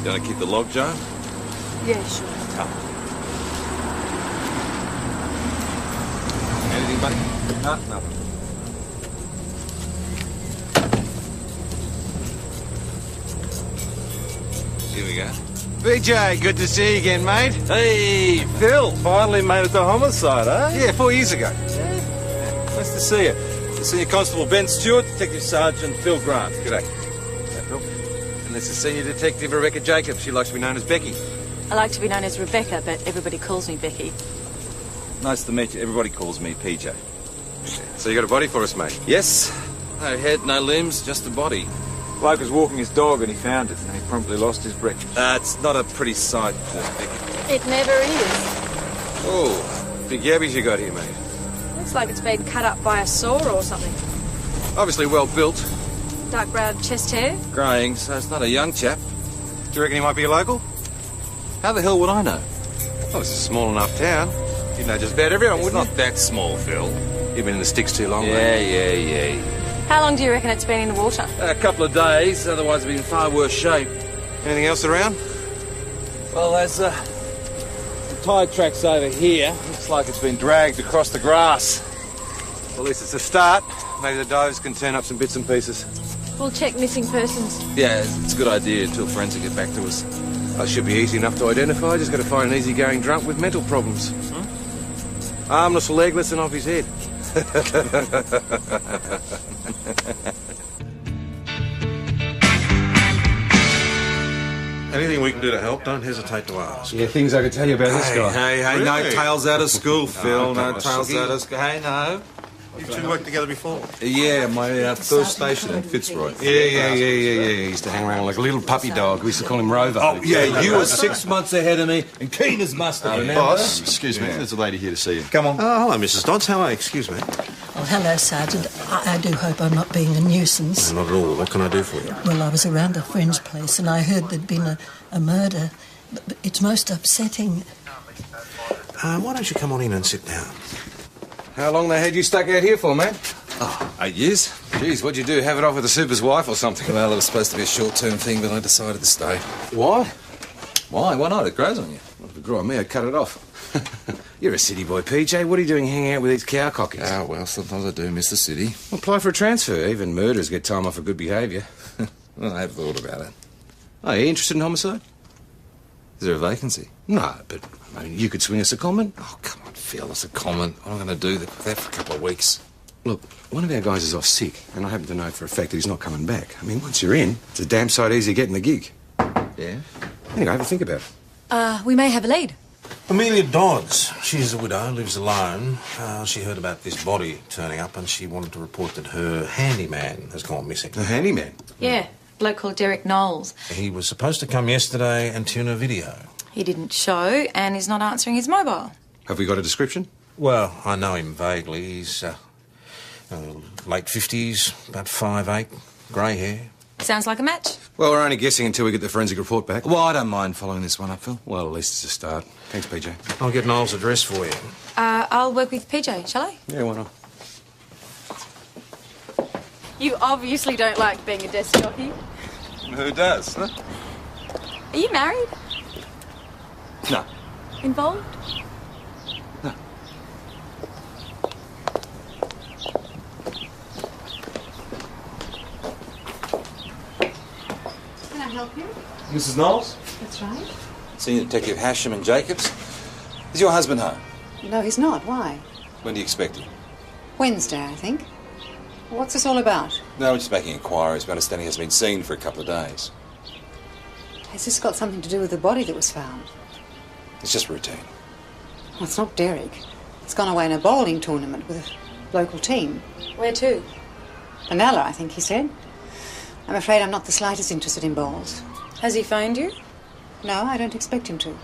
You want to keep the log, Joan? Yeah, sure. Come. Anything, buddy? No, nothing. Here we go. BJ, good to see you again, mate. Hey, Phil. Finally made it to homicide, eh? Yeah, 4 years ago. Nice to see you. Senior Constable Ben Stewart, Detective Sergeant Phil Grant. G'day. Hey, Phil. And this is Senior Detective Rebecca Jacobs. She likes to be known as Becky. I like to be known as Rebecca, but everybody calls me Becky. Nice to meet you. Everybody calls me PJ. So you got a body for us, mate? Yes. No head, no limbs, just a body. Bloke was walking his dog and he found it, and he promptly lost his breakfast. It's not a pretty sight, Vicky. It never is. Oh, big yabbies you got here, mate. Looks like it's been cut up by a saw or something. Obviously well built. Dark brown chest hair. Greying, so it's not a young chap. Do you reckon he might be a local? How the hell would I know? Oh, it's a small enough town. You'd know just about everyone, It's wouldn't not that small, Phil. you? You've been in the sticks too long, mate. Yeah. How long do you reckon it's been in the water? A couple of days, otherwise it'd be in far worse shape. Anything else around? Well, there's the tide tracks over here. Looks like it's been dragged across the grass. Well, at least it's a start. Maybe the divers can turn up some bits and pieces. We'll check missing persons. Yeah, it's a good idea until forensic get back to us. That should be easy enough to identify. Just got to find an easygoing drunk with mental problems. Armless, legless, and off his head. Anything we can do to help, don't hesitate to ask. Yeah, things I could tell you about this guy. Hey, no Really? tails out of school, Phil. No don't tails be out of school. Hey, no. You two worked together before? Yeah, my first station in Fitzroy. Yeah. He used to hang around like a little puppy dog. We used to call him Rover. Oh, yeah, you were 6 months ahead of me and keen as mustard, remember? Boss? Excuse me, there's a lady here to see you. Come on. Oh, hello, Mrs. Dodds. How are you? Excuse me. Oh, hello, Sergeant. I do hope I'm not being a nuisance. Not at all. What can I do for you? Well, I was around a friend's place and I heard there'd been a murder. But it's most upsetting. Why don't you come on in and sit down? How long they had you stuck out here for, mate? Oh, 8 years. Jeez, what'd you do? Have it off with the super's wife or something? Well, it was supposed to be a short-term thing, but I decided to stay. Why? Why? Why not? It grows on you. Well, if it grew on me, I'd cut it off. You're a city boy, PJ. What are you doing hanging out with these cow cockies? Ah, well, sometimes I do miss the city. Well, apply for a transfer. Even murderers get time off for good behaviour. Well, I have thought about it. Oh, you interested in homicide? Is there a vacancy? No, but I mean, you could swing us a comment. Oh, come on, Phil, it's a comment. What am I going to do that for a couple of weeks? Look, one of our guys is off sick, and I happen to know for a fact that he's not coming back. I mean, once you're in, it's a damn sight easier getting the gig. Yeah? Anyway, have a think about it. We may have a lead. Amelia Dodds. She's a widow, lives alone. She heard about this body turning up and she wanted to report that her handyman has gone missing. The handyman. Yeah, bloke called Derek Knowles. He was supposed to come yesterday and tune a video. He didn't show and is not answering his mobile. Have we got a description? Well, I know him vaguely. He's late 50s, about 5'8", grey hair. Sounds like a match. Well, we're only guessing until we get the forensic report back. Well, I don't mind following this one up, Phil. Well, at least it's a start. Thanks, PJ. I'll get Noel's address for you. I'll work with PJ, shall I? Yeah, why not? You obviously don't like being a desk jockey. Who does, huh? Are you married? No. Involved? Can I help you? Mrs. Knowles? That's right. Senior Detective Hasham and Jacobs. Is your husband home? No, he's not. Why? When do you expect him? Wednesday, I think. What's this all about? No, we're just making inquiries. My understanding he hasn't been seen for a couple of days. Has this got something to do with the body that was found? It's just routine. Well, it's not Derek. He's gone away in a bowling tournament with a local team. Where to? Benalla, I think he said. I'm afraid I'm not the slightest interested in bowls. Has he phoned you? No, I don't expect him to.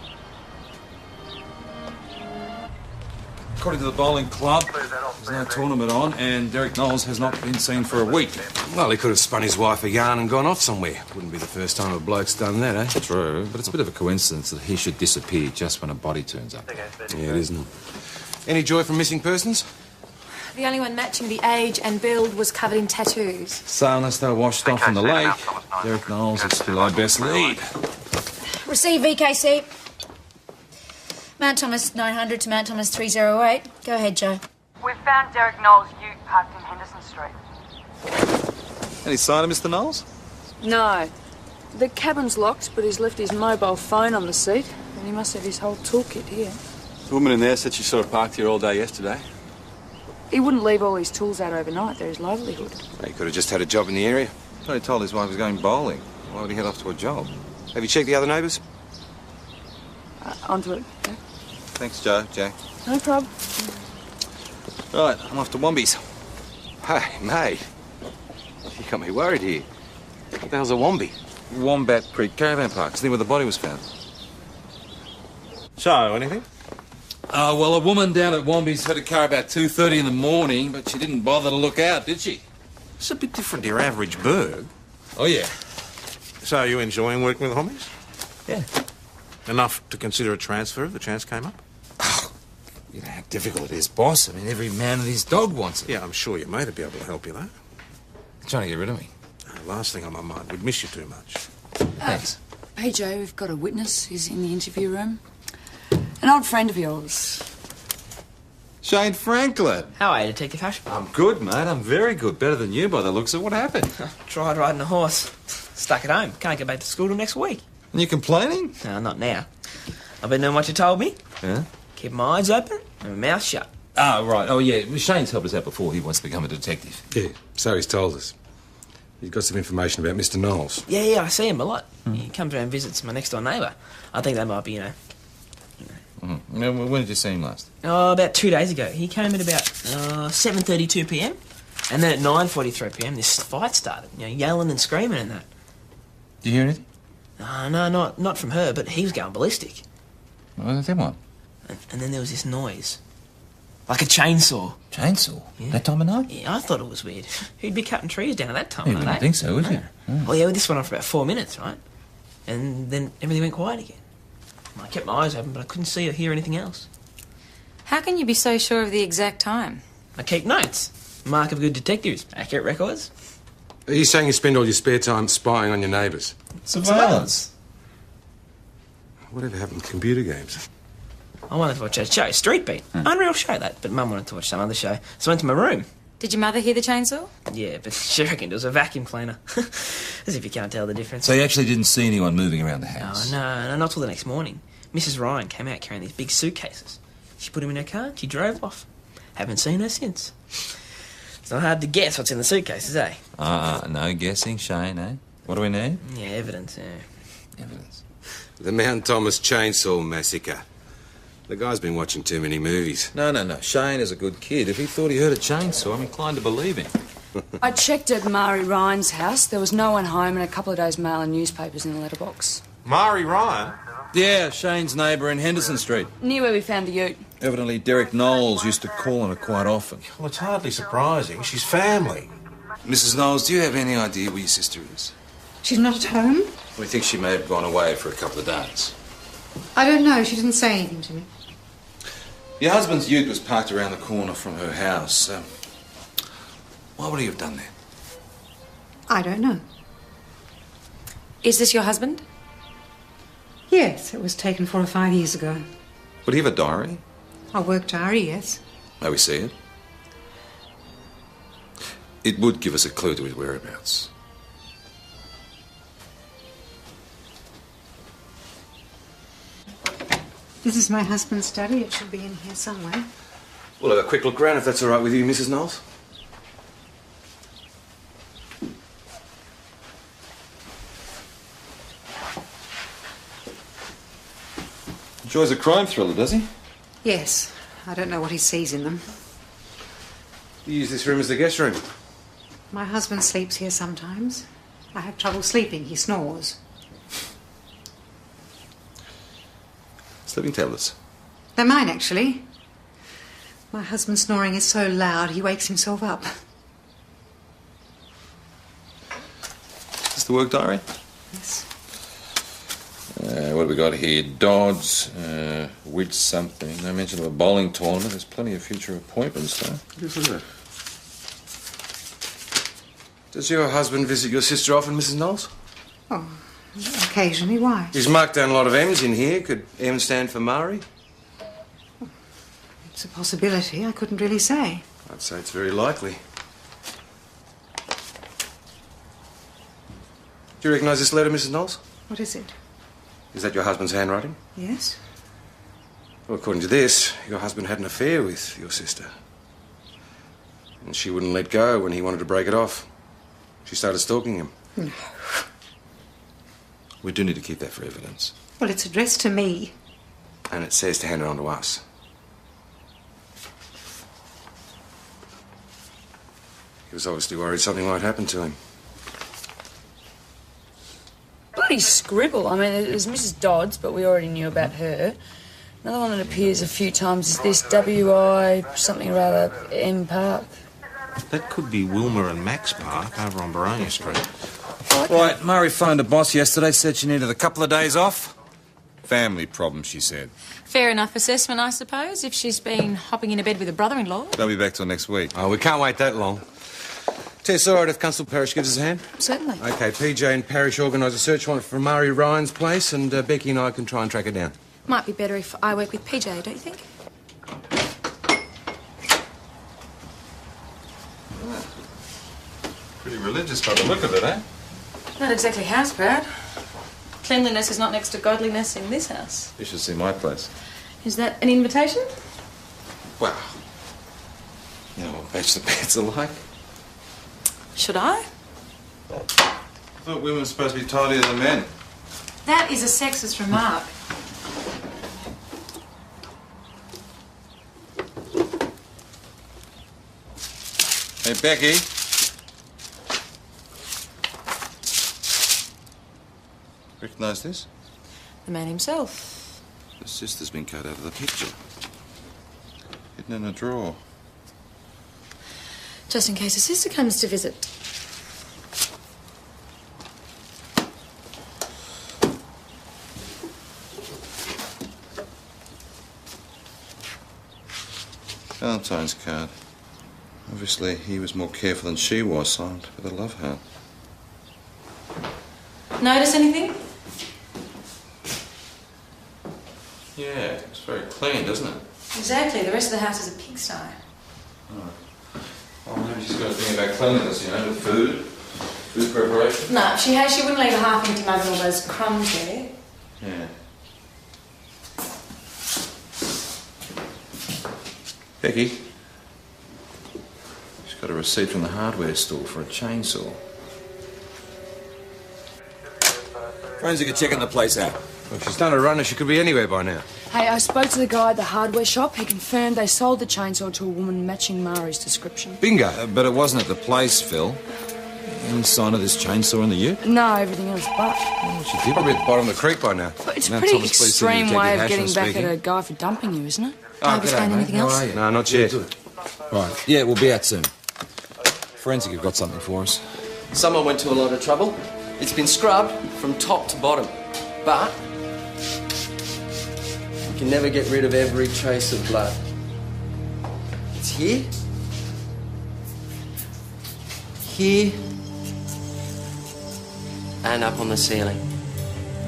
According to the bowling club, there's no tournament on, and Derek Knowles has not been seen for a week. Well, he could have spun his wife a yarn and gone off somewhere. Wouldn't be the first time a bloke's done that, eh? True, but it's a bit of a coincidence that he should disappear just when a body turns up. Yeah, it isn't. Any joy from missing persons? The only one matching the age and build was covered in tattoos. So unless they're washed off in the lake, Derek Knowles is still our best lead. Receive VKC. Mount Thomas 900 to Mount Thomas 308. Go ahead, Joe. We've found Derek Knowles' ute parked in Henderson Street. Any sign of Mr. Knowles? No. The cabin's locked, but he's left his mobile phone on the seat, and he must have his whole toolkit here. The woman in there said she sort of parked here all day yesterday. He wouldn't leave all his tools out overnight. They're his livelihood. He could have just had a job in the area. He told his wife he was going bowling. Why would he head off to a job? Have you checked the other neighbours? Onto it. Yeah. Thanks, Joe. Jack. No problem. Right, I'm off to Wombies. Hey, mate. You got me worried here. What the hell's a Wombi? Wombat Creek Caravan Park. It's near where the body was found. So, anything? Well, a woman down at Wombies heard a car about 2:30 in the morning, but she didn't bother to look out, did she? It's a bit different to your average burg. Oh, yeah. So, are you enjoying working with the Hombies? Yeah. Enough to consider a transfer if the chance came up? You know how difficult it is, boss. I mean, every man and his dog wants it. Yeah, I'm sure your mate would be able to help you, though. You're trying to get rid of me. Last thing on my mind, we'd miss you too much. Thanks. Hey, Joe, we've got a witness. He's in the interview room. An old friend of yours. Shane Franklin. How are you, Detective Hush? I'm good, mate. I'm very good. Better than you by the looks of it. What happened? Tried riding a horse. Stuck at home. Can't get back to school till next week. And you complaining? No, not now. I've been doing what you told me. Yeah? Keep my eyes open and my mouth shut. Oh, right. Oh, yeah. Shane's helped us out before. He wants to become a detective. Yeah, so he's told us. He's got some information about Mr. Knowles. Yeah, I see him a lot. He comes around and visits my next-door neighbour. I think that might be, When did you see him last? about 2 days ago. He came at about 7:32 p.m. And then at 9:43 p.m. this fight started. Yelling and screaming and that. Did you hear anything? No, not from her, but he was going ballistic. Well, then what? And then there was this noise. Like a chainsaw. Chainsaw? Yeah. That time of night? Yeah, I thought it was weird. Who'd be cutting trees down at that time You of wouldn't day? think so, would you? No. Well, yeah, this went on for about 4 minutes, right? And then everything went quiet again. I kept my eyes open, but I couldn't see or hear anything else. How can you be so sure of the exact time? I keep notes. Mark of good detectives. Accurate records. Are you saying you spend all your spare time spying on your neighbours? Surveillance. Whatever happened to computer games? I wanted to watch that show, Street Beat. Unreal show, that. But Mum wanted to watch some other show. So I went to my room. Did your mother hear the chainsaw? Yeah, but she reckoned it was a vacuum cleaner. As if you can't tell the difference. So you actually didn't see anyone moving around the house? Oh, no, not till the next morning. Mrs. Ryan came out carrying these big suitcases. She put them in her car and she drove off. Haven't seen her since. It's not hard to guess what's in the suitcases, eh? No guessing, Shane, eh? What do we need? Yeah, evidence, yeah. Evidence. The Mount Thomas Chainsaw Massacre. The guy's been watching too many movies. No. Shane is a good kid. If he thought he heard a chainsaw, I'm inclined to believe him. I checked at Mari Ryan's house. There was no one home and a couple of days' mail and newspapers in the letterbox. Mari Ryan? Yeah, Shane's neighbour in Henderson Street. Near where we found the ute. Evidently, Derek Knowles used to call on her quite often. Well, it's hardly surprising. She's family. Mrs. Knowles, do you have any idea where your sister is? She's not at home? We think she may have gone away for a couple of days. I don't know. She didn't say anything to me. Your husband's ute was parked around the corner from her house. Why would he have done that? I don't know. Is this your husband? Yes, it was taken 4 or 5 years ago. Would he have a diary? A work diary, yes. May we see it? It would give us a clue to his whereabouts. This is my husband's study. It should be in here somewhere. We'll have a quick look round if that's all right with you, Mrs. Knowles. Enjoys a crime thriller, does he? Yes. I don't know what he sees in them. You use this room as the guest room. My husband sleeps here sometimes. I have trouble sleeping. He snores. Sleeping tablets. They're mine, actually. My husband's snoring is so loud, he wakes himself up. Is this the work diary? Yes. What have we got here? Dodds, Witch something. No mention of a bowling tournament. There's plenty of future appointments, though. Yes, is it? Does your husband visit your sister often, Mrs. Knowles? Oh, Occasionally, why? He's marked down a lot of M's in here. Could M stand for Murray? It's a possibility. I couldn't really say. I'd say it's very likely. Do you recognise this letter, Mrs. Knowles? What is it? Is that your husband's handwriting? Yes. Well, according to this, your husband had an affair with your sister. And she wouldn't let go when he wanted to break it off. She started stalking him. No. We do need to keep that for evidence. Well, it's addressed to me. And it says to hand it on to us. He was obviously worried something might happen to him. Bloody scribble. I mean, there's Mrs. Dodds, but we already knew about her. Another one that appears a few times is this W.I. something or other, M. Park. That could be Wilma and Max Park over on Baronia Street. Right, Murray phoned the boss yesterday, said she needed a couple of days off. Family problem, she said. Fair enough assessment, I suppose, if she's been hopping into bed with a brother-in-law. They'll be back till next week. Oh, we can't wait that long. Tess, all right if Constable Parrish gives us a hand? Certainly. OK, PJ and Parrish organise a search warrant for Murray Ryan's place, and Becky and I can try and track her down. Might be better if I work with PJ, don't you think? Pretty religious by the look of it, eh? Not exactly house proud. Cleanliness is not next to godliness in this house. You should see my place. Is that an invitation? Wow. You know what bachelor beds are like? Should I? I thought women were supposed to be tidier than men. That is a sexist remark. Hey, Becky. Recognise this? The man himself. The sister's been cut out of the picture. Hidden in a drawer. Just in case a sister comes to visit. Valentine's card. Obviously, he was more careful than she was, signed with a love heart. Notice anything? Yeah, it's very clean, doesn't it? Exactly. The rest of the house is a pigsty. Well, maybe she's got a thing about cleanliness, you know, with food preparation. No, if she has, she wouldn't leave a half-empty mug and all those crumbs there. Yeah. Becky, she's got a receipt from the hardware store for a chainsaw. Forensic are checking the place out. Well, if she's done a runner, she could be anywhere by now. Hey, I spoke to the guy at the hardware shop. He confirmed they sold the chainsaw to a woman matching Mari's description. Bingo. But it wasn't at the place, Phil. Any sign of this chainsaw in the ute? No, everything else but. Oh, she did. Probably at the bottom of the creek by now. But it's a Now, pretty Thomas, please, Senior extreme way of Detective getting Hasham back speaking. at a guy for dumping you, isn't it? Have you found anything else? No, not yet. Right. Yeah, we'll be out soon. Forensic have got something for us. Someone went to a lot of trouble. It's been scrubbed from top to bottom. But you can never get rid of every trace of blood. It's here, here, and up on the ceiling.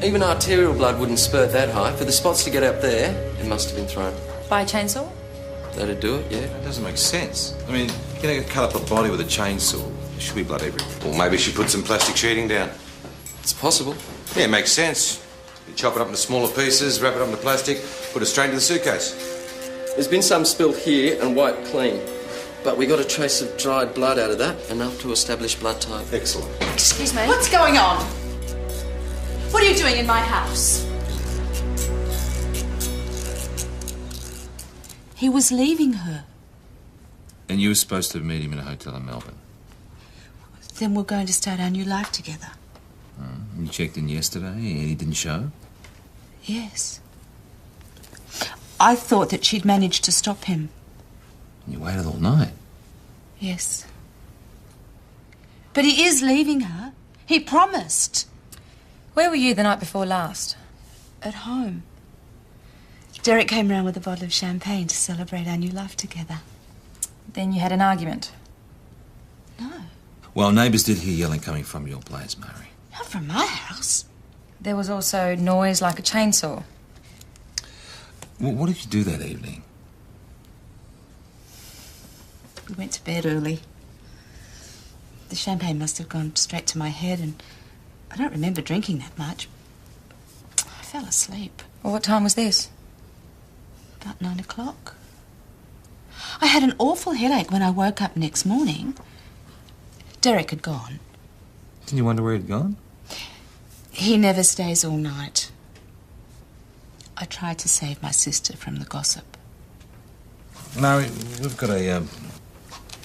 Even arterial blood wouldn't spurt that high. For the spots to get up there, it must have been thrown. By a chainsaw? That'd do it, yeah. That doesn't make sense. I mean, you're going to cut up a body with a chainsaw. There should be blood everywhere. Or maybe she put some plastic sheeting down. It's possible. Yeah, it makes sense. You chop it up into smaller pieces, wrap it up into plastic, put it straight into the suitcase. There's been some spilled here and wiped clean. But we got a trace of dried blood out of that, enough to establish blood type. Excellent. Excuse me? What's going on? What are you doing in my house? He was leaving her. And you were supposed to meet him in a hotel in Melbourne. Then we're going to start our new life together. You checked in yesterday and he didn't show? Yes. I thought that she'd managed to stop him. You waited all night. Yes. But he is leaving her. He promised. Where were you the night before last? At home. Derek came round with a bottle of champagne to celebrate our new life together. Then you had an argument? No. Well, neighbours did hear yelling coming from your place, Mary. Not from my house. There was also noise like a chainsaw. What did you do that evening? We went to bed early. The champagne must have gone straight to my head, and I don't remember drinking that much. I fell asleep. Well, what time was this? About 9 o'clock. I had an awful headache when I woke up next morning. Derek had gone. Didn't you wonder where he'd gone? He never stays all night. I tried to save my sister from the gossip. No, we've got a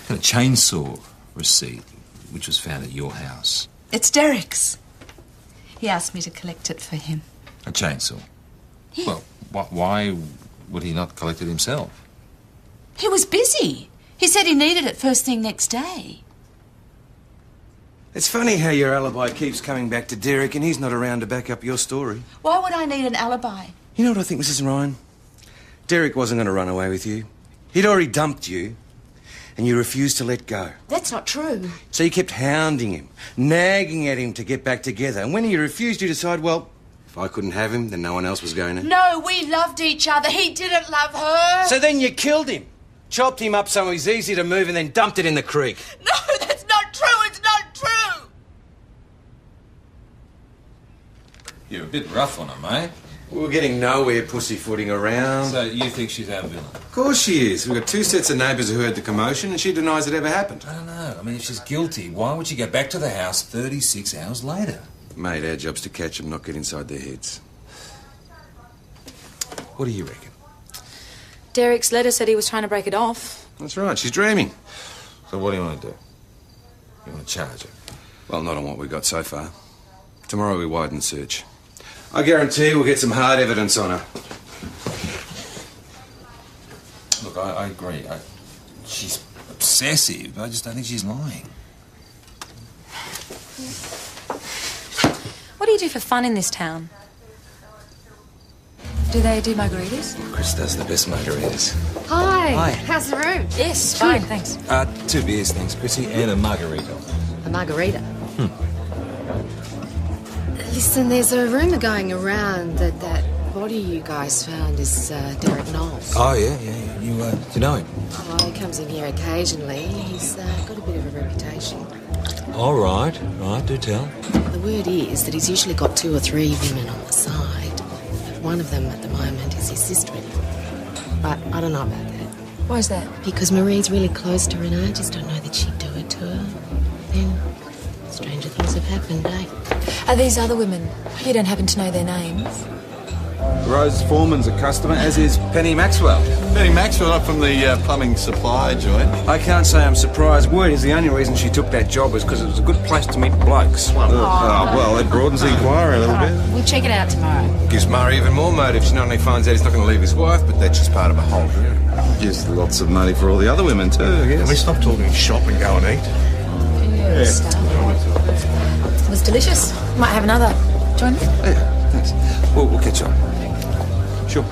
chainsaw receipt, which was found at your house. It's Derek's. He asked me to collect it for him. A chainsaw? Yeah. Well, why would he not collect it himself? He was busy. He said he needed it first thing next day. It's funny how your alibi keeps coming back to Derek and he's not around to back up your story. Why would I need an alibi? You know what I think, Mrs. Ryan? Derek wasn't going to run away with you. He'd already dumped you, and you refused to let go. That's not true. So you kept hounding him, nagging at him to get back together. And when he refused, you decided, well, if I couldn't have him, then no one else was going to. No, we loved each other. He didn't love her. So then you killed him, chopped him up so he was easy to move, and then dumped it in the creek. No, that's not true. It's not true. You're a bit rough on her, mate. We're getting nowhere pussyfooting around. So you think she's our villain? Of course she is. We've got two sets of neighbours who heard the commotion, and she denies it ever happened. I don't know. I mean, if she's guilty, why would she go back to the house 36 hours later? Mate, our job's to catch them, not get inside their heads. What do you reckon? Derek's letter said he was trying to break it off. That's right, she's dreaming. So what do you want to do? You want to charge her? Well, not on what we've got so far. Tomorrow we widen the search. I guarantee we'll get some hard evidence on her. Look, I agree. She's obsessive. I just don't think she's lying. What do you do for fun in this town? Do they do margaritas? Chris does the best margaritas. Hi. Hi. How's the room? Yes, fine, thanks. 2 beers, thanks, Chrissy, and a margarita. A margarita. Listen, there's a rumour going around that body you guys found is Derek Knowles. Oh, yeah. You know him? Oh, he comes in here occasionally. He's got a bit of a reputation. All right, do tell. The word is that he's usually got 2 or 3 women on the side. One of them at the moment is his sister-in-law. But I don't know about that. Why is that? Because Marie's really close to her and I just don't know that she'd do it to her. Then stranger things have happened, eh? Are these other women? You don't happen to know their names? Rose Foreman's a customer, as is Penny Maxwell. Penny Maxwell up from the plumbing supply joint. I can't say I'm surprised. Word is the only reason she took that job was because it was a good place to meet blokes. Well, that broadens the inquiry a little bit. We'll check it out tomorrow. Gives Murray even more motive. She not only finds out he's not going to leave his wife, but that she's part of a whole group. Gives lots of money for all the other women too, I guess. Can we stop talking shop and go and eat? It was delicious. Might have another. Join me? Yeah, thanks. We'll catch up. Sure.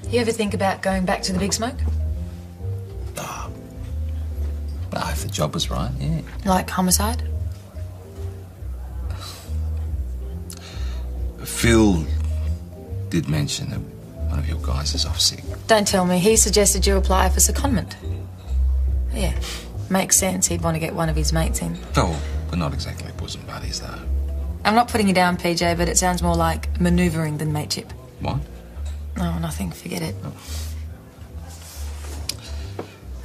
You ever think about going back to the Big Smoke? Well, if the job was right, yeah. Like homicide? Phil did mention that one of your guys is off sick. Don't tell me. He suggested you apply for secondment. Yeah. Makes sense. He'd want to get one of his mates in. Oh, we're not exactly bosom buddies, though. I'm not putting you down, PJ, but it sounds more like manoeuvring than mateship. What? No, nothing. Forget it. Oh.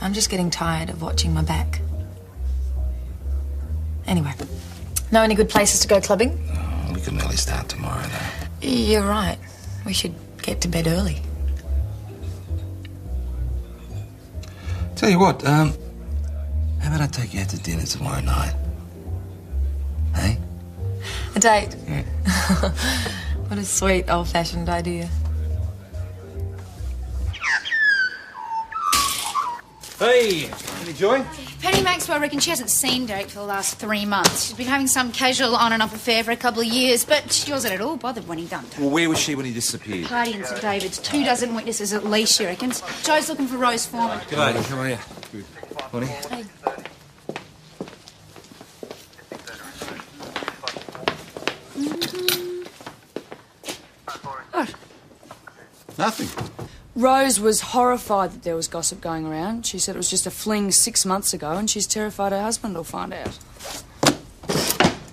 I'm just getting tired of watching my back. Anyway, know any good places to go clubbing? Oh, we can really start tomorrow, though. You're right. We should get to bed early. Tell you what, how about I take you out to dinner tomorrow night? Hey? A date? Yeah. What a sweet, old-fashioned idea. Hey, any joy? Penny Maxwell reckons she hasn't seen Derek for the last 3 months. She's been having some casual on and off affair for a couple of years, but she wasn't at all bothered when he dumped her. Well, where was she when he disappeared? Party in St David's. 24 witnesses at least, she reckons. Joe's looking for Rose Foreman. G'day, how are you? Good. Morning. Hey. Nothing. Rose was horrified that there was gossip going around. She said it was just a fling 6 months ago, and she's terrified her husband will find out.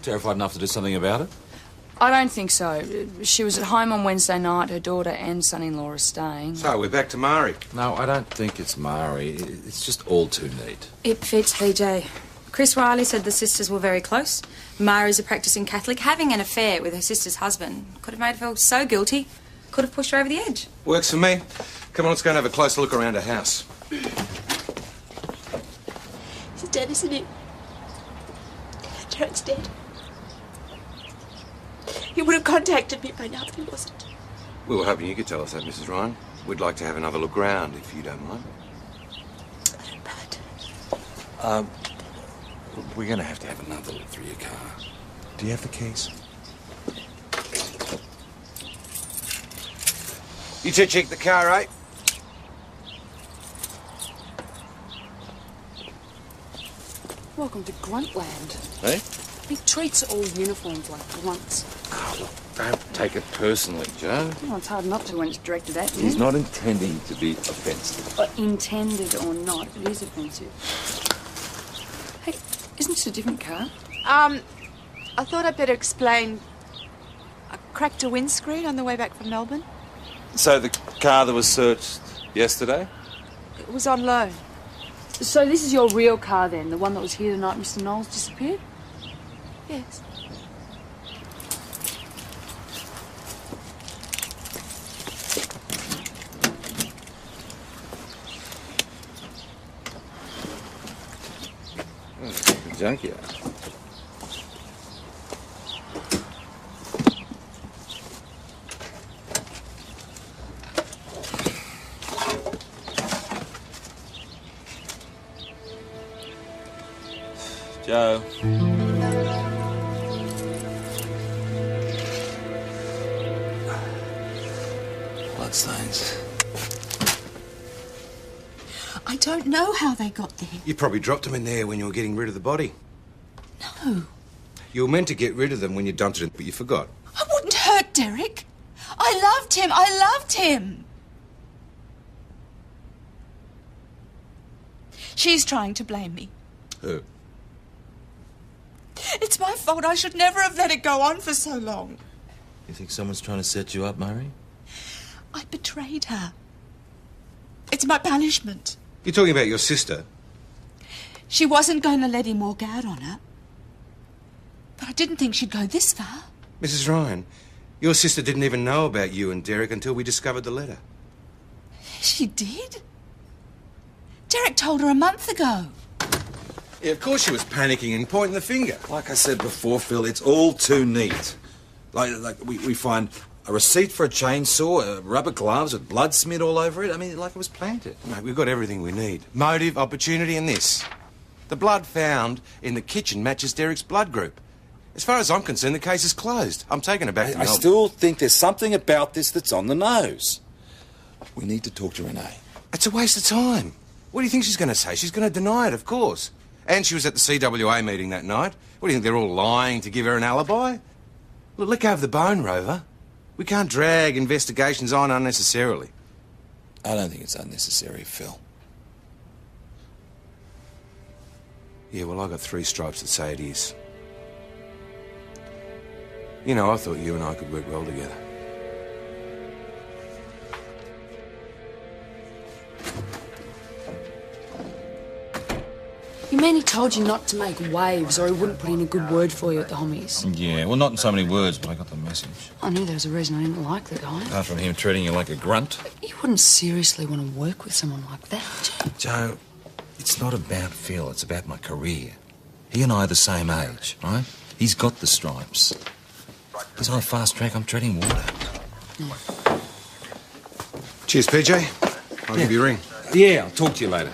Terrified enough to do something about it? I don't think so. She was at home on Wednesday night. Her daughter and son-in-law are staying. So, we're back to Mari. No, I don't think it's Mari. It's just all too neat. It fits, PJ. Chris Riley said the sisters were very close. Mari's a practising Catholic. Having an affair with her sister's husband could have made her feel so guilty, could have pushed her over the edge. Works for me. Come on, let's go and have a closer look around her house. He's dead, isn't he? Derek's dead. He would have contacted me by now if he wasn't. We were hoping you could tell us that, Mrs. Ryan. We'd like to have another look round, if you don't mind. We're going to have another look through your car. Do you have the keys? You two check the car, eh? Welcome to Gruntland. Hey? He treats all uniforms like grunts. Don't take it personally, Joe. Well, it's hard not to when it's directed at you. He's not intending to be offensive. But intended or not, it is offensive. Hey, isn't this a different car? I thought I'd better explain. I cracked a windscreen on the way back from Melbourne. So the car that was searched yesterday? It was on loan. So this is your real car then, the one that was here the night Mr. Knowles disappeared? Yes. Junkyard. Joe. Bloodstains. I don't know how they got there. You probably dropped them in there when you were getting rid of the body. No. You were meant to get rid of them when you dumped it, but you forgot. I wouldn't hurt Derek. I loved him. I loved him. She's trying to blame me. Who? It's my fault. I should never have let it go on for so long. You think someone's trying to set you up, Murray? I betrayed her. It's my punishment. You're talking about your sister? She wasn't going to let him walk out on her. But I didn't think she'd go this far. Mrs. Ryan, your sister didn't even know about you and Derek until we discovered the letter. She did? Derek told her a month ago. Yeah, of course she was panicking and pointing the finger. Like I said before, Phil, it's all too neat. Like we find a receipt for a chainsaw, rubber gloves with blood smeared all over it. I mean, like it was planted. Mate, we've got everything we need. Motive, opportunity, and this. The blood found in the kitchen matches Derek's blood group. As far as I'm concerned, the case is closed. I'm taking it back to I Melbourne. still think there's something about this that's on the nose. We need to talk to Renee. It's a waste of time. What do you think she's going to say? She's going to deny it, of course. And she was at the CWA meeting that night. What do you think, they're all lying to give her an alibi? Look, let go of the bone, Rover. We can't drag investigations on unnecessarily. I don't think it's unnecessary, Phil. Yeah, well, I got 3 stripes that say it is. You know, I thought you and I could work well together. You mean he told you not to make waves, or he wouldn't put in a good word for you at the Hommies? Yeah, well, not in so many words, but I got the message. I knew there was a reason I didn't like the guy. Apart from him treating you like a grunt. You wouldn't seriously want to work with someone like that. Joe, it's not about Phil, it's about my career. He and I are the same age, right? He's got the stripes. He's on a fast track, I'm treading water. Cheers, PJ. I'll give you a ring. Yeah, I'll talk to you later.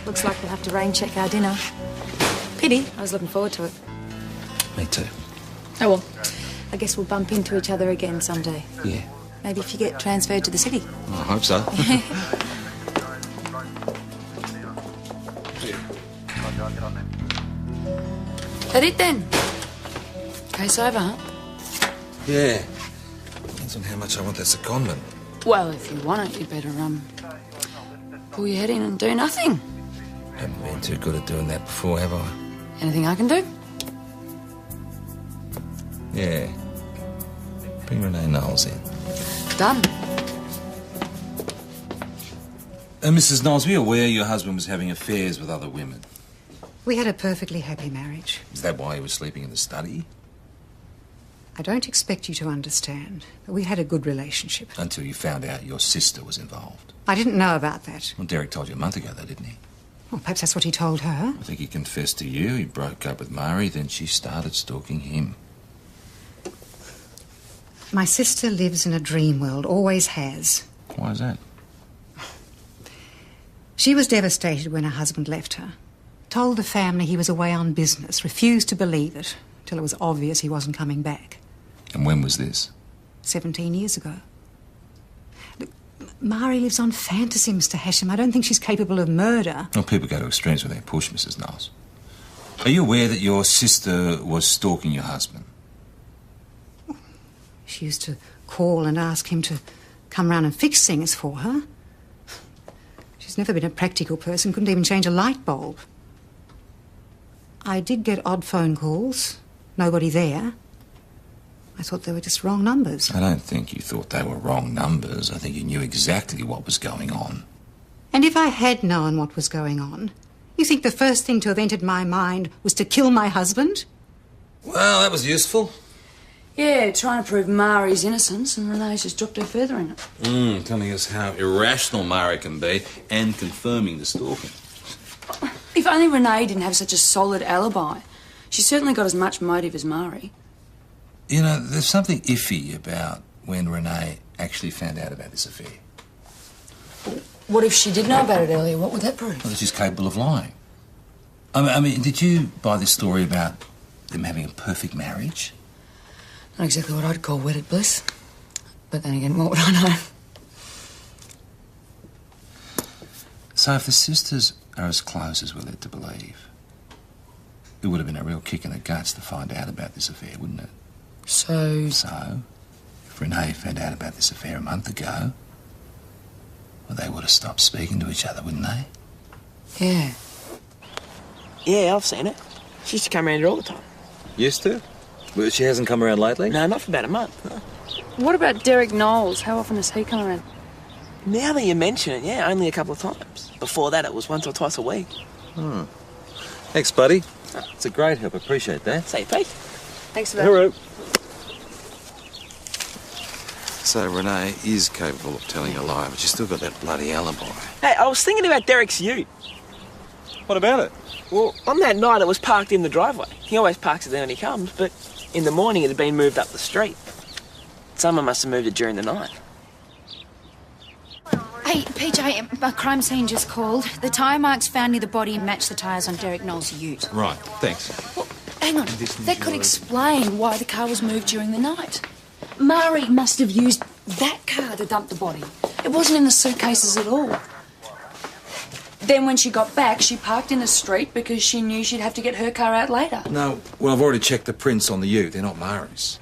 Looks like we'll have to rain check our dinner. Pity. I was looking forward to it. Me too. Oh, well. I guess we'll bump into each other again someday. Yeah. Maybe if you get transferred to the city. I hope so. That it then? Case over, huh? Yeah. Depends on how much I want that secondment. Well, if you want it, you better, pull your head in and do nothing. Haven't been too good at doing that before, have I? Anything I can do? Yeah. Bring Renee Knowles in. Done. Mrs. Knowles, were you aware your husband was having affairs with other women? We had a perfectly happy marriage. Is that why he was sleeping in the study? I don't expect you to understand, but we had a good relationship. Until you found out your sister was involved. I didn't know about that. Well, Derek told you a month ago, though, didn't he? Well, perhaps that's what he told her. I think he confessed to you. He broke up with Mari, then she started stalking him. My sister lives in a dream world, always has. Why is that? She was devastated when her husband left her. Told the family he was away on business, refused to believe it, till it was obvious he wasn't coming back. And when was this? 17 years ago. Look, Mari lives on fantasy, Mr. Hasham. I don't think she's capable of murder. Well, people go to extremes when they push, Mrs. Knowles. Are you aware that your sister was stalking your husband? She used to call and ask him to come round and fix things for her. She's never been a practical person, couldn't even change a light bulb. I did get odd phone calls. Nobody there. I thought they were just wrong numbers. I don't think you thought they were wrong numbers. I think you knew exactly what was going on. And if I had known what was going on, you think the first thing to have entered my mind was to kill my husband? Well, that was useful. Yeah, trying to prove Mari's innocence, and Renee's just dropped her feather in it. Telling us how irrational Mari can be and confirming the stalking. If only Renee didn't have such a solid alibi. She's certainly got as much motive as Mari. You know, there's something iffy about when Renee actually found out about this affair. What if she did know about it earlier? What would that prove? Well, that she's capable of lying. I mean, did you buy this story about them having a perfect marriage? Not exactly what I'd call wedded bliss. But then again, what would I know? So if the sisters are as close as we're led to believe, it would have been a real kick in the guts to find out about this affair, wouldn't it? So, if Renee found out about this affair a month ago, well, they would have stopped speaking to each other, wouldn't they? Yeah. Yeah, I've seen it. She used to come around here all the time. Used to? But she hasn't come around lately? No, not for about a month. No. What about Derek Knowles? How often has he come around? Now that you mention it, yeah, only a couple of times. Before that, it was once or twice a week. Thanks, buddy. It's a great help. Appreciate that. Say, Pete. Thanks for that. Hello. So Renee is capable of telling a lie, but she's still got that bloody alibi. Hey, I was thinking about Derek's ute. What about it? Well, on that night, it was parked in the driveway. He always parks it there when he comes, but in the morning, it had been moved up the street. Someone must have moved it during the night. Hey, PJ, a crime scene just called. The tyre marks found near the body match the tyres on Derek Knowles' ute. Right, thanks. Hang on, that could explain why the car was moved during the night. Mari must have used that car to dump the body. It wasn't in the suitcases at all. Then when she got back, she parked in the street because she knew she'd have to get her car out later. No, well, I've already checked the prints on the ute. They're not Mari's.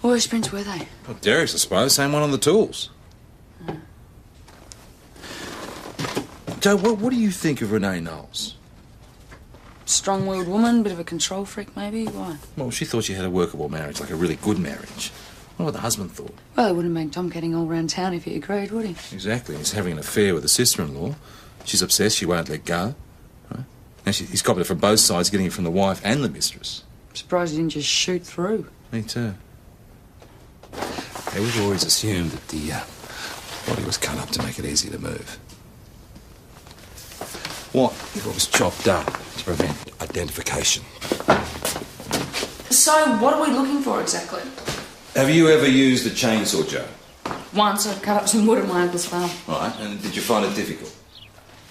Well, whose prints were they? Well, Derek's, I suppose. Same one on the tools. Joe, what do you think of Renee Knowles? Strong-willed woman, bit of a control freak, maybe. Why? Well, she thought she had a workable marriage, like a really good marriage. I wonder what the husband thought. Well, it wouldn't make Tom getting all round town if he agreed, would he? Exactly. He's having an affair with a sister-in-law. She's obsessed. She won't let go. Right? Now, he's copied it from both sides, getting it from the wife and the mistress. I'm surprised he didn't just shoot through. Me too. Hey, we've always assumed that the body was cut up to make it easy to move. What if it was chopped up to prevent identification? So, what are we looking for exactly? Have you ever used a chainsaw, Joe? Once I cut up some wood at my uncle's farm. Right, and did you find it difficult?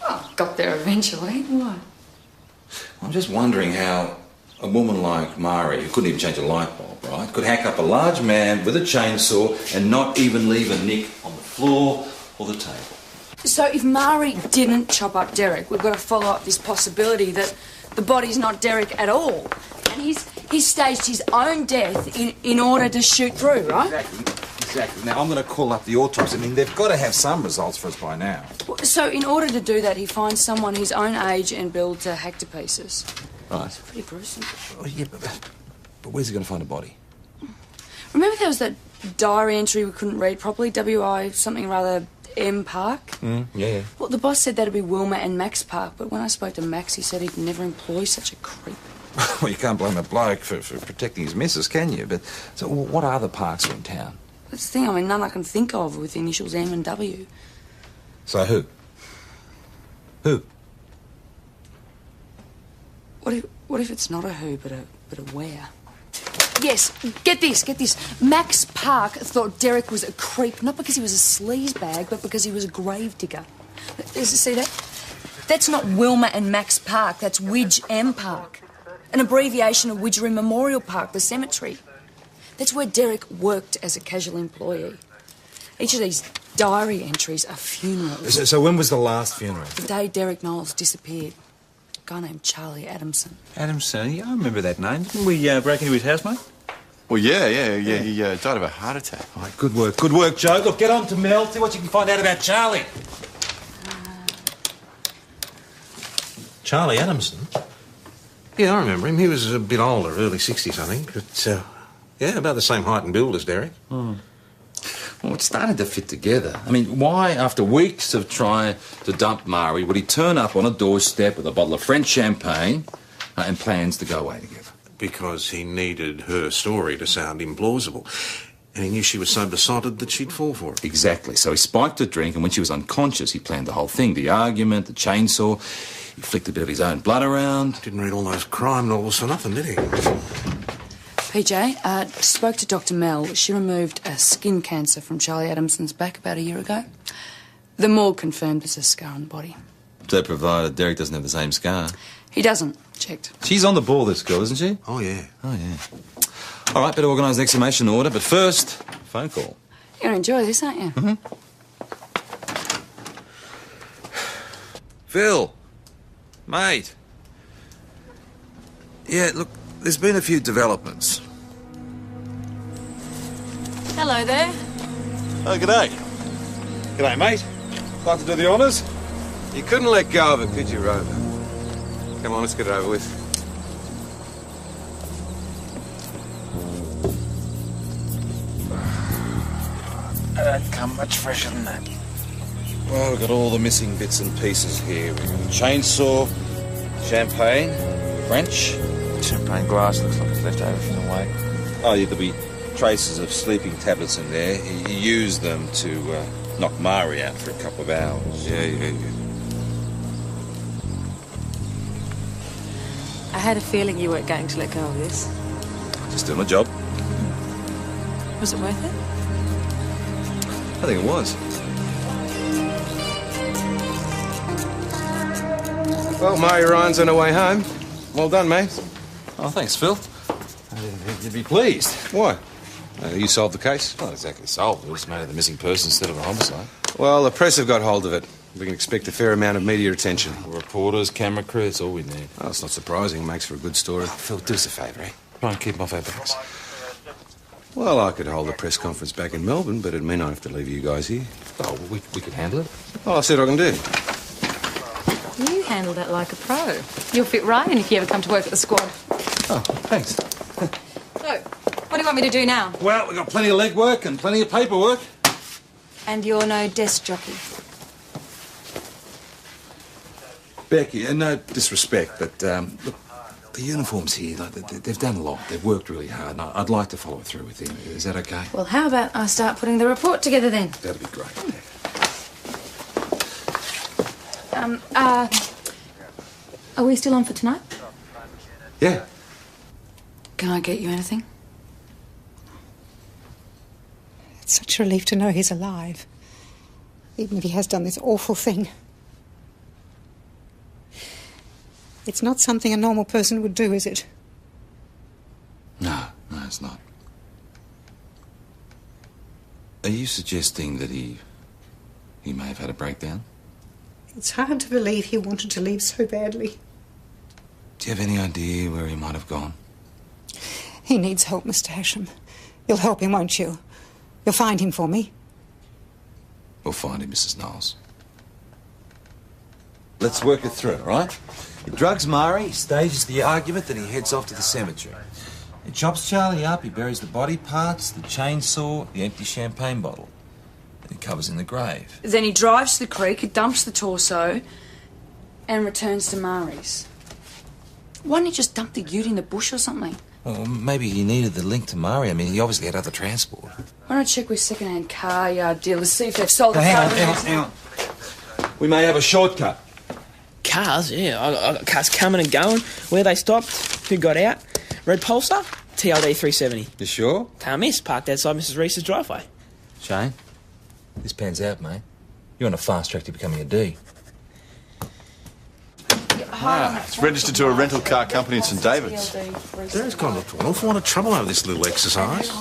Oh, got there eventually. Why? I'm just wondering how a woman like Mari, who couldn't even change a light bulb, right, could hack up a large man with a chainsaw and not even leave a nick on the floor or the table. So if Mari didn't chop up Derek, we've got to follow up this possibility that the body's not Derek at all. And He's staged his own death in order to shoot through, right? Exactly. Now, I'm going to call up the autopsy. I mean, they've got to have some results for us by now. So in order to do that, he finds someone his own age and build to hack to pieces. Right. Pretty gruesome. Oh, yeah, but where's he going to find a body? Remember there was that diary entry we couldn't read properly? W.I. something rather M Park? Yeah. Well, the boss said that'd be Wilma and Max Park, but when I spoke to Max, he said he'd never employ such a creep. Well, you can't blame a bloke for protecting his missus, can you? But so what other parks are in town? That's the thing, I mean, none I can think of with the initials M and W. So who? Who? What if it's not a who, but a where? Yes, get this. Max Park thought Derek was a creep, not because he was a sleazebag, but because he was a gravedigger. See that? That's not Wilma and Max Park, that's Widge M Park. An abbreviation of Widgery Memorial Park, the cemetery. That's where Derek worked as a casual employee. Each of these diary entries are funerals. So when was the last funeral? The day Derek Knowles disappeared. A guy named Charlie Adamson. Adamson, yeah, I remember that name. Didn't we break into his house, mate? Well, yeah. He died of a heart attack. All right, good work, Joe. Look, get on to Mel, see what you can find out about Charlie. Charlie Adamson? Yeah, I remember him. He was a bit older, early 60s, I think. But, yeah, about the same height and build as Derek. Well, it started to fit together. I mean, why, after weeks of trying to dump Mari, would he turn up on a doorstep with a bottle of French champagne and plans to go away together? Because he needed her story to sound implausible. And he knew she was so besotted that she'd fall for it. Exactly. So he spiked a drink, and when she was unconscious, he planned the whole thing. The argument, the chainsaw. He flicked a bit of his own blood around. Didn't read all those crime novels for nothing, did he? PJ, spoke to Dr. Mel. She removed a skin cancer from Charlie Adamson's back about a year ago. The morgue confirmed there's a scar on the body. So provided Derek doesn't have the same scar. He doesn't. Checked. She's on the ball, this girl, isn't she? Oh, yeah. All right, better organise an exhumation order, but first, phone call. You're going to enjoy this, aren't you? Mm-hmm. Phil. Mate. Yeah, look, there's been a few developments. Hello there. Oh, g'day. G'day, mate. Like to do the honours? You couldn't let go of it, could you, Rover? Come on, let's get it over with. Don't come much fresher than that. Well, we've got all the missing bits and pieces here. We've got a chainsaw, champagne, French. Champagne glass looks like it's left over from the wake. Oh, yeah, there'll be traces of sleeping tablets in there. He used them to knock Mari out for a couple of hours. Yeah. I had a feeling you weren't going to let go of this. Just doing my job. Was it worth it? I think it was. Well, Mari Ryan's on her way home. Well done, mate. Oh, thanks, Phil. I didn't think you'd be pleased. Why? You solved the case? Not exactly solved. It was made of the missing person instead of a homicide. Well, the press have got hold of it. We can expect a fair amount of media attention. Reporters, camera crew, it's all we need. Well, it's not surprising. It makes for a good story. Phil, do us a favour, eh? Try and keep them off our backs. Well, I could hold a press conference back in Melbourne, but it'd mean I have to leave you guys here. Oh, well, we can handle it. Well, I'll see what I can do. You handled it like a pro. You'll fit right in if you ever come to work at the squad. Oh, thanks. So, what do you want me to do now? Well, we've got plenty of legwork and plenty of paperwork. And you're no desk jockey. Becky, and no disrespect, but look, the uniforms here, like, they've done a lot. They've worked really hard, and I'd like to follow through with you. Is that okay? Well, how about I start putting the report together then? That'd be great. Are we still on for tonight? Yeah. Can I get you anything? It's such a relief to know he's alive, even if he has done this awful thing. It's not something a normal person would do, is it? No, it's not. Are you suggesting that he may have had a breakdown? It's hard to believe he wanted to leave so badly. Do you have any idea where he might have gone? He needs help, Mr. Hashem. You'll help him, won't you? You'll find him for me. We'll find him, Mrs. Knowles. Let's work it through, all right? He drugs Mari, he stages the argument, then he heads off to the cemetery. He chops Charlie up, he buries the body parts, the chainsaw, the empty champagne bottle. Then he covers in the grave. Then he drives to the creek, he dumps the torso, and returns to Mari's. Why didn't he just dump the ute in the bush or something? Well, maybe he needed the link to Mari. I mean, he obviously had other transport. Why don't I check with second-hand car yard dealers, see if they've sold the Hang car? on, hang on. We may have a shortcut. Cars, yeah. I got cars coming and going. Where they stopped, who got out. Red Pulsar, TLD 370. You sure? Can't miss, parked outside Mrs. Reese's driveway. Shane, this pans out, mate. You're on a fast track to becoming a D. It's registered to a rental car company in St David's. Derek's gone to an awful lot of trouble over this little exercise.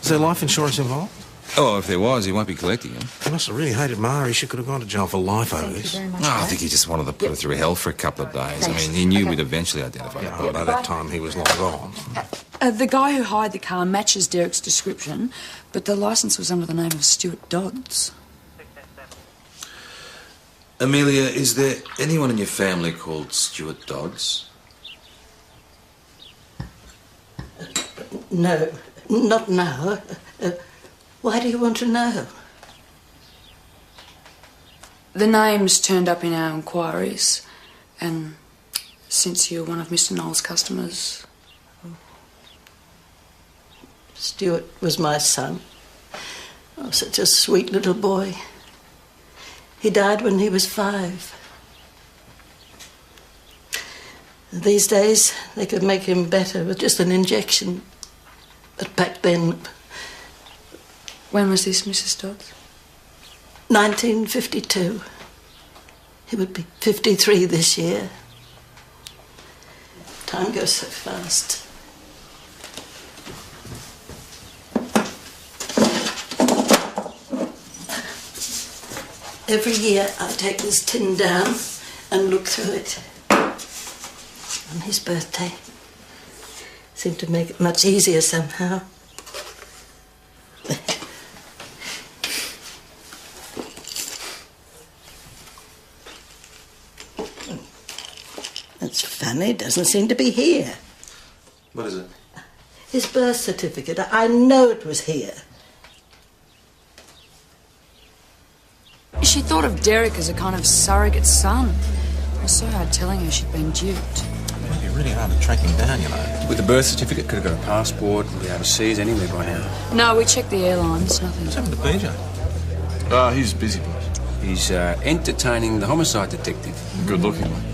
Is there life insurance involved? Oh, if there was, he won't be collecting him. He must have really hated Mari. She could have gone to jail for life over this. No, I think he just wanted to put her through hell for a couple of days. I mean, he knew we'd eventually identify the body. By that time, he was long gone. The guy who hired the car matches Derek's description, but the licence was under the name of Stuart Dodds. Amelia, is there anyone in your family called Stuart Dodds? No, not now. Why do you want to know? The name's turned up in our inquiries, and since you're one of Mr. Knowles' customers... Stuart was my son. Oh, such a sweet little boy. He died when he was 5. These days, they could make him better with just an injection. But back then... When was this, Mrs. Dodds? 1952. He would be 53 this year. Time goes so fast. Every year I take this tin down and look through it. On his birthday. Seemed to make it much easier somehow. That's funny, it doesn't seem to be here. What is it? His birth certificate. I know it was here. She thought of Derek as a kind of surrogate son. It was so hard telling her she'd been duped. It might be really hard to track him down, you know. With the birth certificate, could have got a passport, be overseas anywhere by now. No, we checked the airlines, nothing. What's happened to BJ? Oh, he's busy, boss. He's entertaining the homicide detective. Good looking one.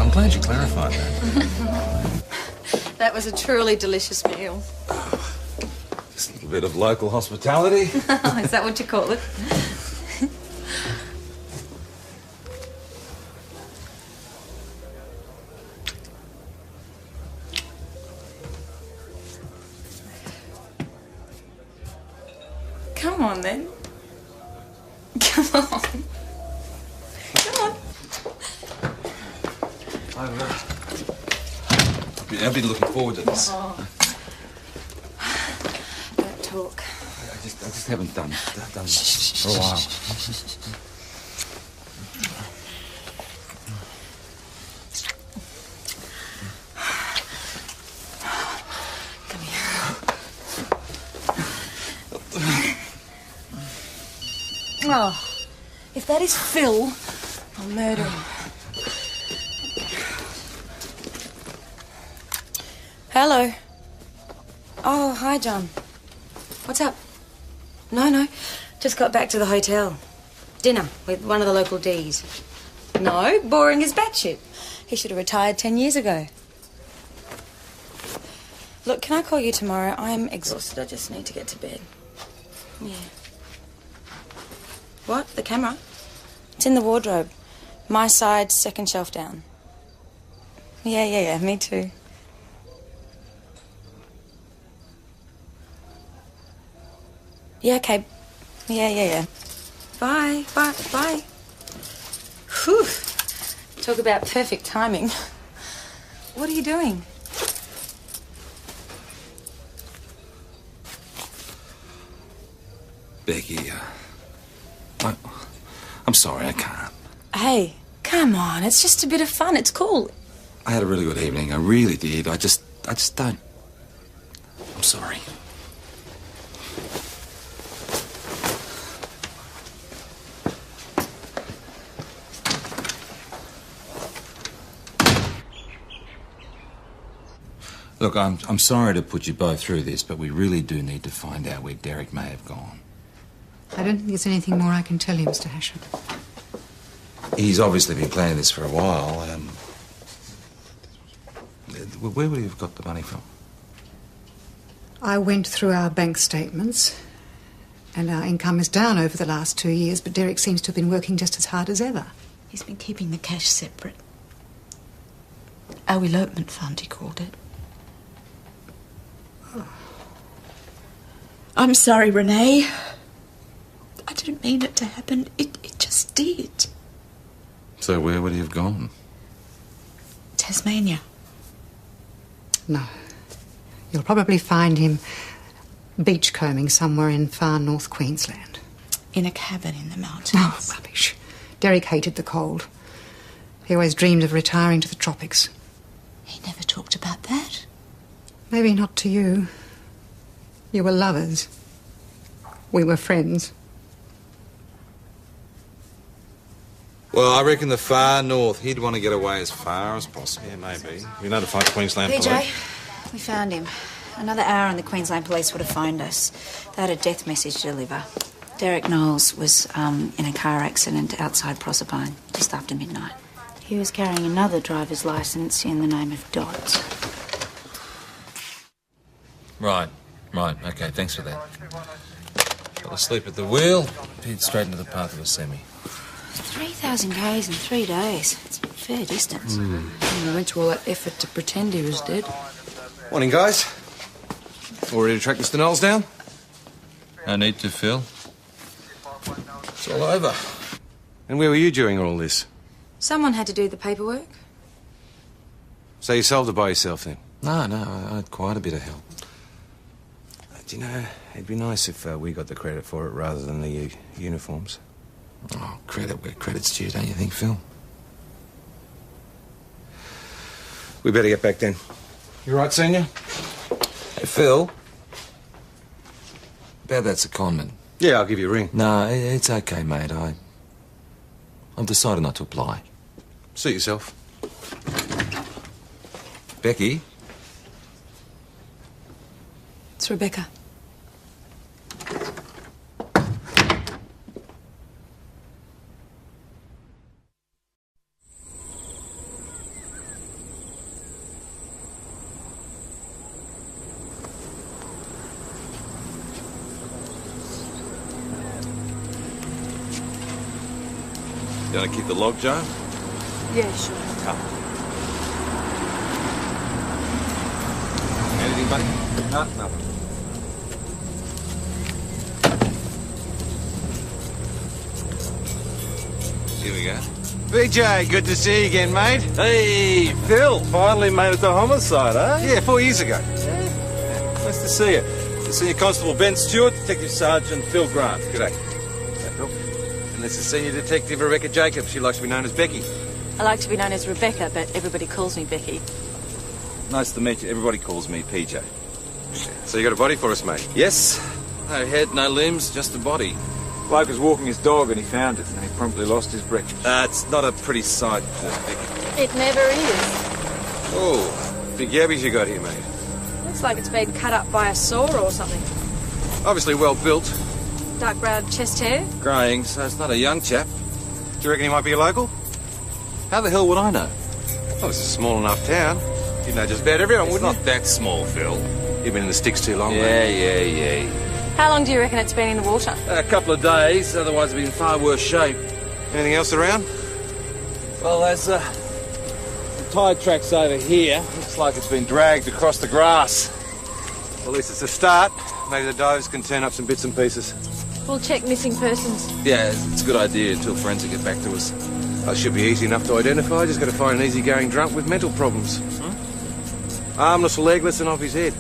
I'm glad you clarified that. That was a truly delicious meal. Just a little bit of local hospitality. Is that what you call it? Come on, then. Come on. Come on. I've been looking forward to this. Oh. Don't talk. I just haven't done for a while. Oh, if that is Phil, I'll murder him. Hello. Oh, hi, John. What's up? No. Just got back to the hotel. Dinner with one of the local Ds. No, boring as batshit. He should have retired 10 years ago. Look, can I call you tomorrow? I'm exhausted. I just need to get to bed. Yeah. What? The camera? It's in the wardrobe. My side, second shelf down. Yeah, me too. Yeah, okay. Yeah. Bye. Whew. Talk about perfect timing. What are you doing? Becky, I'm sorry, I can't. Hey, come on. It's just a bit of fun. It's cool. I had a really good evening. I really did. I just don't. I'm sorry. Look, I'm sorry to put you both through this, but we really do need to find out where Derek may have gone. I don't think there's anything more I can tell you, Mr. Hashem. He's obviously been planning this for a while. Where would he have got the money from? I went through our bank statements, and our income is down over the last 2 years, but Derek seems to have been working just as hard as ever. He's been keeping the cash separate. Our elopement fund, he called it. I'm sorry, Renee. I didn't mean it to happen. It just did. So where would he have gone? Tasmania. No. You'll probably find him beachcombing somewhere in far north Queensland. In a cabin in the mountains. Oh, rubbish. Derek hated the cold. He always dreamed of retiring to the tropics. He never talked about that. Maybe not to you. You were lovers. We were friends. Well, I reckon the far north. He'd want to get away as far as possible. Yeah, maybe. We notified Queensland PJ, Police. we found him. Another hour and the Queensland Police would have phoned us. They had a death message to deliver. Derek Knowles was in a car accident outside Proserpine just after midnight. He was carrying another driver's licence in the name of Dodds. Right. Okay, thanks for that. Fell asleep at the wheel, peered straight into the path of a semi. 3,000 k's in 3 days. It's a fair distance. We went to all that effort to pretend he was dead. Morning, guys. All ready to track Mr. Knowles down? No need to, Phil. It's all over. And where were you during all this? Someone had to do the paperwork. So you solved it by yourself then? No, I had quite a bit of help. Do you know, it'd be nice if we got the credit for it rather than the uniforms. Oh, credit where credit's due, don't you think, Phil? We better get back then. You right, Senior? Hey, Phil. About that secondment. Yeah, I'll give you a ring. No, it's okay, mate. I've decided not to apply. Suit yourself. Becky? It's Rebecca. You want to keep the log, Joe? Yeah, sure. Come. Anything, buddy? No, nothing. Here we go. BJ, good to see you again, mate. Hey, Phil. Finally made it to homicide, eh? Yeah, 4 years ago. Nice to see you. Senior Constable Ben Stewart, Detective Sergeant Phil Grant. G'day. Hey, Phil. And this is Senior Detective Rebecca Jacobs. She likes to be known as Becky. I like to be known as Rebecca, but everybody calls me Becky. Nice to meet you. Everybody calls me PJ. So you got a body for us, mate? Yes. No head, no limbs, just a body. Bloke was walking his dog and he found it, and he promptly lost his breakfast. It's not a pretty sight, Becky. It never is. Oh, big yabbies you got here, mate. Looks like it's been cut up by a saw or something. Obviously well built. Dark brown chest hair. Greying, so it's not a young chap. Do you reckon he might be a local? How the hell would I know? Oh, it's a small enough town. You'd know just about everyone, It's wouldn't not that small, Phil. you? You've been in the sticks too long, mate. Yeah. How long do you reckon it's been in the water? A couple of days, otherwise it'd be in far worse shape. Anything else around? Well, there's the tide tracks over here. Looks like it's been dragged across the grass. Well, at least it's a start. Maybe the divers can turn up some bits and pieces. We'll check missing persons. Yeah, it's a good idea until forensic get back to us. That should be easy enough to identify. Just got to find an easygoing drunk with mental problems. Armless, legless, and off his head.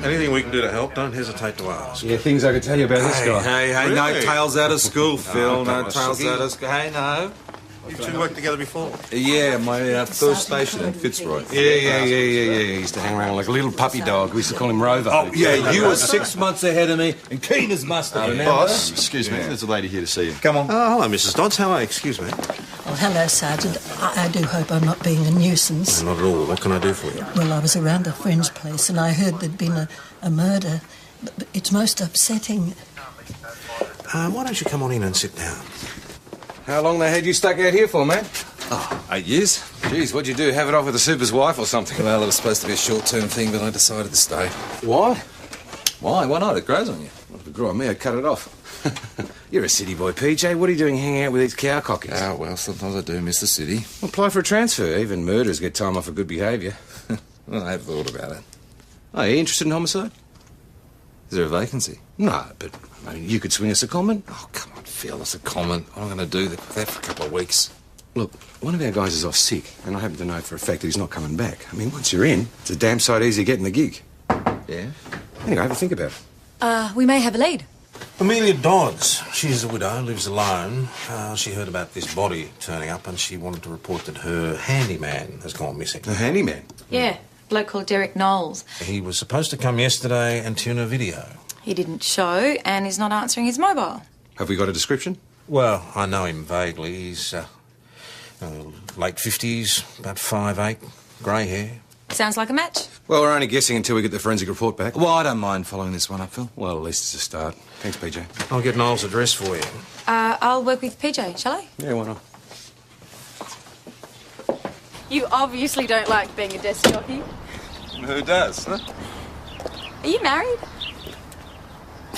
Anything we can do to help, don't hesitate to ask. Yeah, things I could tell you about this guy. Hey, no Really? tails out of school, Phil. come No on, tails Suki. out of school. Hey, no. You two worked together before? Yeah, my first station in Fitzroy. Yeah. He used to hang around like a little puppy dog. We used to call him Rover. Oh, yeah, you were 6 months ahead of me and keen as mustard. remember? Boss, excuse me, there's a lady here to see you. Come on. Oh, hello, Mrs. Dodds. How are you? Excuse me. Oh, hello, Sergeant. I do hope I'm not being a nuisance. Not at all. What can I do for you? Well, I was around a friend's place and I heard there'd been a murder. But it's most upsetting. Why don't you come on in and sit down? How long they had you stuck out here for, man? Oh, 8 years. Jeez, what'd you do? Have it off with the super's wife or something? Well, it was supposed to be a short-term thing, but I decided to stay. What? Why? Why not? It grows on you. Well, if it grew on me, I'd cut it off. You're a city boy, PJ. What are you doing hanging out with these cow cockies? Oh, well, sometimes I do miss the city. Apply for a transfer. Even murderers get time off for good behaviour. Well, I have thought about it. Oh, you interested in homicide? Is there a vacancy? No, but I mean, you could swing us a comment. Oh, come on, Phil, it's a comment. What am I going to do that for a couple of weeks? Look, one of our guys is off sick, and I happen to know for a fact that he's not coming back. I mean, once you're in, it's a damn sight easier getting the gig. Yeah? Anyway, have a think about it. We may have a lead. Amelia Dodds. She's a widow, lives alone. She heard about this body turning up and she wanted to report that her handyman has gone missing. The handyman? Yeah, bloke called Derek Knowles. He was supposed to come yesterday and tune a video. He didn't show and he's not answering his mobile. Have we got a description? Well, I know him vaguely. He's late 50s, about 5'8", grey hair. Sounds like a match. Well, we're only guessing until we get the forensic report back. Well, I don't mind following this one up, Phil. Well, at least it's a start. Thanks, PJ. I'll get Noel's address for you. I'll work with PJ, shall I? Yeah, why not? You obviously don't like being a desk jockey. Who does, huh? Are you married?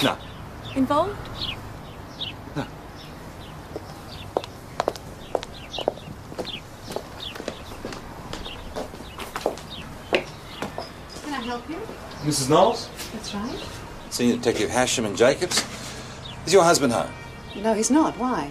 No. Involved? No. Can I help you? Mrs. Knowles? That's right. Senior Detective Hasham and Jacobs. Is your husband home? No, he's not. Why?